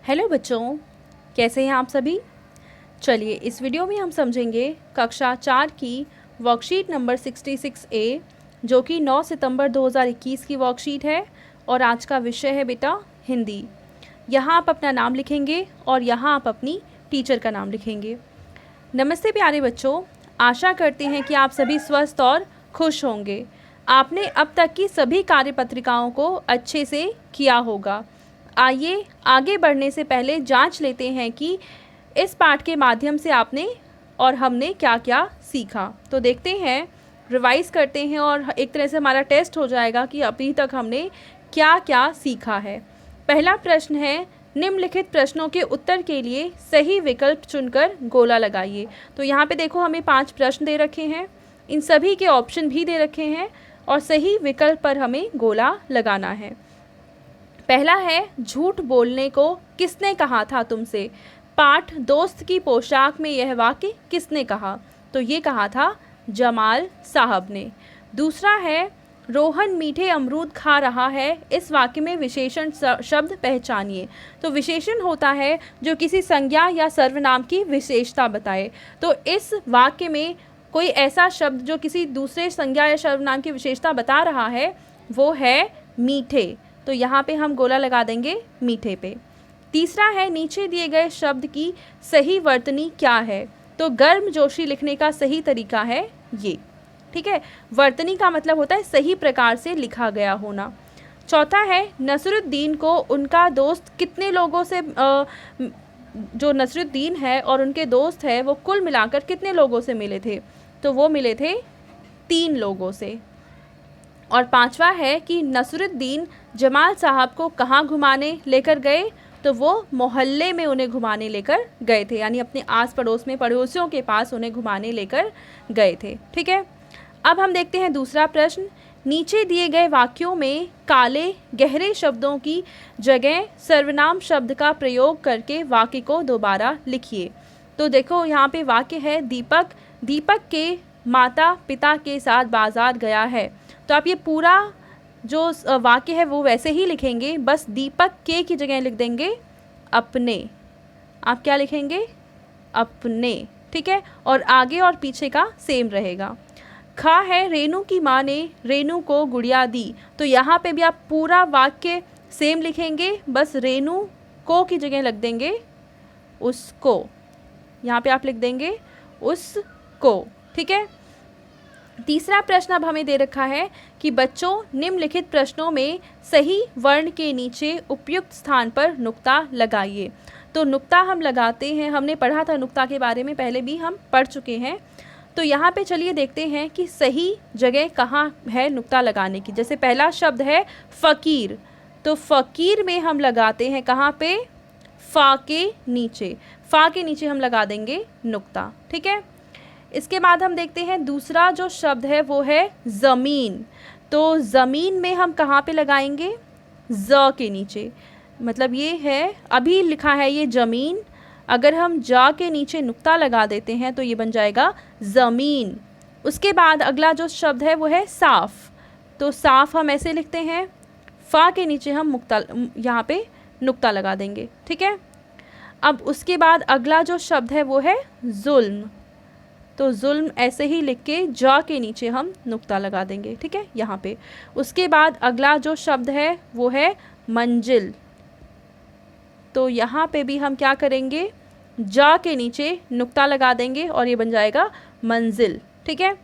Hello बच्चों, कैसे हैं आप सभी। चलिए इस वीडियो में हम समझेंगे कक्षा 4 की वर्कशीट नंबर 66A, जो कि 9 सितंबर 2021 की वर्कशीट है और आज का विषय है बेटा हिंदी। यहाँ आप अपना नाम लिखेंगे और यहाँ आप अपनी टीचर का नाम लिखेंगे। नमस्ते प्यारे बच्चों, आशा करते हैं कि आप सभी स्वस्थ और खुश होंगे। आपने अब तक की सभी कार्यपत्रिकाओं को अच्छे से किया होगा। आइए आगे बढ़ने से पहले जांच लेते हैं कि इस पाठ के माध्यम से आपने और हमने क्या क्या सीखा। तो देखते हैं, रिवाइज करते हैं और एक तरह से हमारा टेस्ट हो जाएगा कि अभी तक हमने क्या क्या सीखा है। पहला प्रश्न है, निम्नलिखित प्रश्नों के उत्तर के लिए सही विकल्प चुनकर गोला लगाइए। तो यहाँ पे देखो हमें 5 प्रश्न दे रखे हैं, इन सभी के ऑप्शन भी दे रखे हैं और सही विकल्प पर हमें गोला लगाना है। पहला है, झूठ बोलने को किसने कहा था तुमसे। पाठ दोस्त की पोशाक में यह वाक्य किसने कहा। तो ये कहा था जमाल साहब ने। दूसरा है, रोहन मीठे अमरूद खा रहा है, इस वाक्य में विशेषण शब्द पहचानिए। तो विशेषण होता है जो किसी संज्ञा या सर्वनाम की विशेषता बताए। तो इस वाक्य में कोई ऐसा शब्द जो किसी दूसरे संज्ञा या सर्वनाम की विशेषता बता रहा है वो है मीठे। तो यहाँ पे हम गोला लगा देंगे मीठे पे। तीसरा है, नीचे दिए गए शब्द की सही वर्तनी क्या है। तो गर्मजोशी लिखने का सही तरीका है ये। ठीक है, वर्तनी का मतलब होता है सही प्रकार से लिखा गया होना। चौथा है, नसरुद्दीन को उनका दोस्त कितने लोगों से जो नसरुद्दीन है और उनके दोस्त है वो कुल मिलाकर कितने लोगों से मिले थे। तो वो मिले थे 3 लोगों से। और पांचवा है कि नसरुद्दीन जमाल साहब को कहाँ घुमाने लेकर गए। तो वो मोहल्ले में उन्हें घुमाने लेकर गए थे, यानी अपने आस पड़ोस में पड़ोसियों के पास उन्हें घुमाने लेकर गए थे। ठीक है, अब हम देखते हैं दूसरा प्रश्न। नीचे दिए गए वाक्यों में काले गहरे शब्दों की जगह सर्वनाम शब्द का प्रयोग करके वाक्य को दोबारा लिखिए। तो देखो यहाँ पे वाक्य है, दीपक के माता पिता के साथ बाजार गया है। तो आप ये पूरा जो वाक्य है वो वैसे ही लिखेंगे, बस दीपक के की जगह लिख देंगे अपने। आप क्या लिखेंगे? अपने। ठीक है, और आगे और पीछे का सेम रहेगा। खा है, रेनू की माँ ने रेनू को गुड़िया दी। तो यहाँ पे भी आप पूरा वाक्य सेम लिखेंगे, बस रेनू को की जगह लिख देंगे उसको। यहाँ पे आप लिख देंगे उसको। ठीक है, तीसरा प्रश्न अब हमें दे रखा है कि बच्चों निम्नलिखित प्रश्नों में सही वर्ण के नीचे उपयुक्त स्थान पर नुक्ता लगाइए। तो नुक्ता हम लगाते हैं, हमने पढ़ा था नुक्ता के बारे में, पहले भी हम पढ़ चुके हैं। तो यहाँ पे चलिए देखते हैं कि सही जगह कहाँ है नुक्ता लगाने की। जैसे पहला शब्द है फ़कीर, तो फ़कीर में हम लगाते हैं कहाँ पे? फ़ा के नीचे। फ़ा के नीचे हम लगा देंगे नुक्ता। ठीक है, इसके बाद हम देखते हैं दूसरा जो शब्द है वो है ज़मीन। तो ज़मीन में हम कहाँ पे लगाएंगे? ज़ के नीचे। मतलब ये है, अभी लिखा है ये ज़मीन, अगर हम जा के नीचे नुक्ता लगा देते हैं तो ये बन जाएगा ज़मीन। उसके बाद अगला जो शब्द है वो है साफ़। तो साफ़ हम ऐसे लिखते हैं, फ़ा के नीचे हम यहाँ पे नुक्ता लगा देंगे। ठीक है, अब उसके बाद अगला जो शब्द है वो है जुल्म। तो जुल्म ऐसे ही लिख के जा के नीचे हम नुक्ता लगा देंगे। ठीक है, यहाँ पे। उसके बाद अगला जो शब्द है वो है मंजिल। तो यहाँ पे भी हम क्या करेंगे? जा के नीचे नुक्ता लगा देंगे और ये बन जाएगा मंजिल। ठीक है,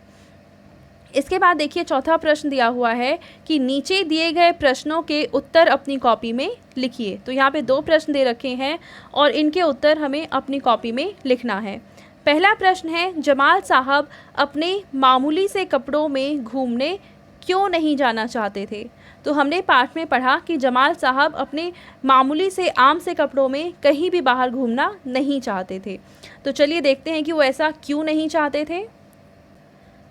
इसके बाद देखिए चौथा प्रश्न दिया हुआ है कि नीचे दिए गए प्रश्नों के उत्तर अपनी कॉपी में लिखिए। तो यहाँ पे 2 प्रश्न दे रखे हैं और इनके उत्तर हमें अपनी कॉपी में लिखना है। पहला प्रश्न है, जमाल साहब अपने मामूली से कपड़ों में घूमने क्यों नहीं जाना चाहते थे। तो हमने पाठ में पढ़ा कि जमाल साहब अपने मामूली से आम से कपड़ों में कहीं भी बाहर घूमना नहीं चाहते थे। तो चलिए देखते हैं कि वो ऐसा क्यों नहीं चाहते थे।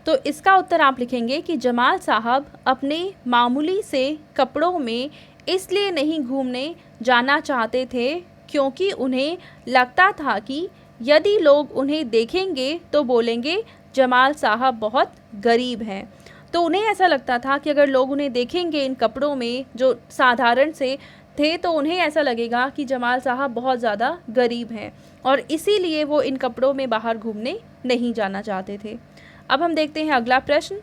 तो इसका उत्तर आप लिखेंगे कि जमाल साहब अपने मामूली से कपड़ों में इसलिए नहीं घूमने जाना चाहते थे क्योंकि उन्हें लगता था कि यदि लोग उन्हें देखेंगे तो बोलेंगे जमाल साहब बहुत गरीब हैं। तो उन्हें ऐसा लगता था कि अगर लोग उन्हें देखेंगे इन कपड़ों में जो साधारण से, थे तो उन्हें ऐसा लगेगा कि जमाल साहब बहुत ज़्यादा गरीब हैं और इसीलिए वो इन कपड़ों में बाहर घूमने नहीं जाना चाहते थे। अब हम देखते हैं अगला प्रश्न।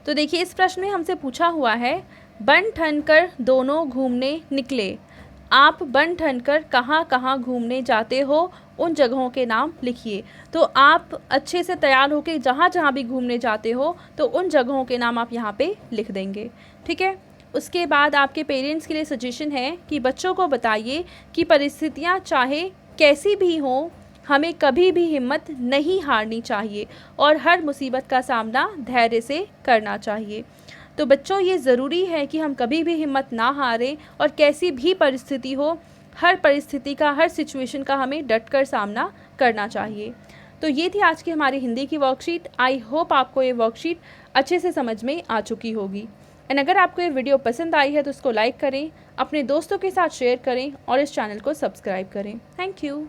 तो देखिए इस प्रश्न में हमसे पूछा हुआ है, बन ठन कर दोनों घूमने निकले, आप बन ठन कर कहाँ कहाँ घूमने जाते हो, उन जगहों के नाम लिखिए। तो आप अच्छे से तैयार होकर जहाँ जहाँ भी घूमने जाते हो तो उन जगहों के नाम आप यहाँ पे लिख देंगे, ठीक है। उसके बाद आपके पेरेंट्स के लिए सजेशन है कि बच्चों को बताइए कि परिस्थितियाँ चाहे कैसी भी हों, हमें कभी भी हिम्मत नहीं हारनी चाहिए और हर मुसीबत का सामना धैर्य से करना चाहिए। तो बच्चों ये ज़रूरी है कि हम कभी भी हिम्मत ना हारें और कैसी भी परिस्थिति हो, हर परिस्थिति का, हर सिचुएशन का हमें डट कर सामना करना चाहिए। तो ये थी आज की हमारी हिंदी की वर्कशीट। आई होप आपको ये वर्कशीट अच्छे से समझ में आ चुकी होगी। एंड अगर आपको ये वीडियो पसंद आई है तो उसको लाइक करें, अपने दोस्तों के साथ शेयर करें और इस चैनल को सब्सक्राइब करें। Thank you.